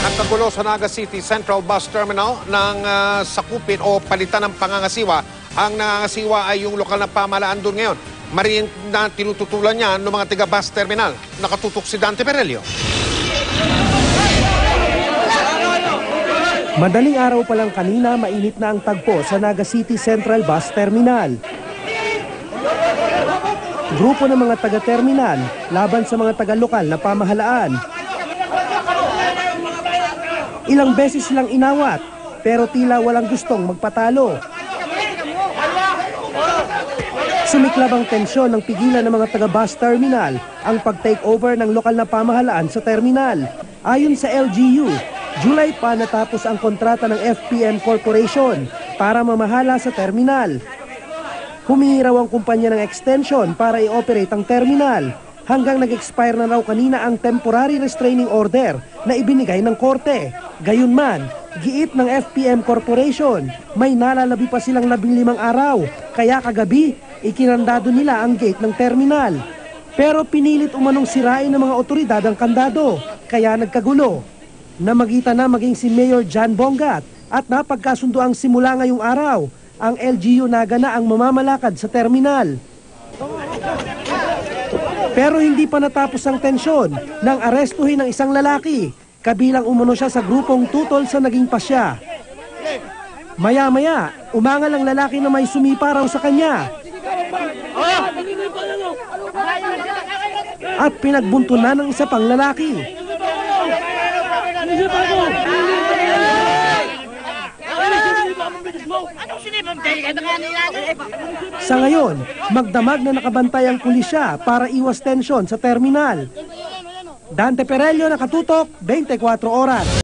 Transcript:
Nagkagulo sa Naga City Central Bus Terminal ng sakupin o palitan ng pangangasiwa. Ang nangangasiwa ay yung lokal na pamahalaan doon ngayon. Mariin na tinututulan niya ng mga taga-bus terminal. Nakatutok si Dante Perelio. Madaling araw pa lang kanina, mainit na ang tagpo sa Naga City Central Bus Terminal. Grupo ng mga taga-terminal laban sa mga taga-lokal na pamahalaan. Ilang beses silang inawat, pero tila walang gustong magpatalo. Sumiklab ang tensyon ng pigilan ng mga taga-bus terminal ang pag-take over ng lokal na pamahalaan sa terminal. Ayon sa LGU, July pa natapos ang kontrata ng FPM Corporation para mamahala sa terminal. Humingi raw ang kumpanya ng extension para i-operate ang terminal hanggang nag-expire na raw kanina ang temporary restraining order na ibinigay ng korte. Gayunman, giit ng FPM Corporation, may nalalabi pa silang 15 araw, kaya kagabi, ikinandado nila ang gate ng terminal. Pero pinilit umanong sirain ng mga otoridad ang kandado, kaya nagkagulo. Namagitan na maging si Mayor John Bongat at napagkasundo ang simula ngayong araw, ang LGU Naga na ang mamamalakad sa terminal. Pero hindi pa natapos ang tensyon nang arestuhin ng isang lalaki. Kabilang umano siya sa grupong tutol sa naging pasya. Maya-maya, umangal ang lalaki na may sumipa raw sa kanya. At pinagbuntunan ng isa pang lalaki. Sa ngayon, magdamag na nakabantay ang pulisya para iwas tensyon sa terminal. Dante Perelio, nakatutok, 24 oras.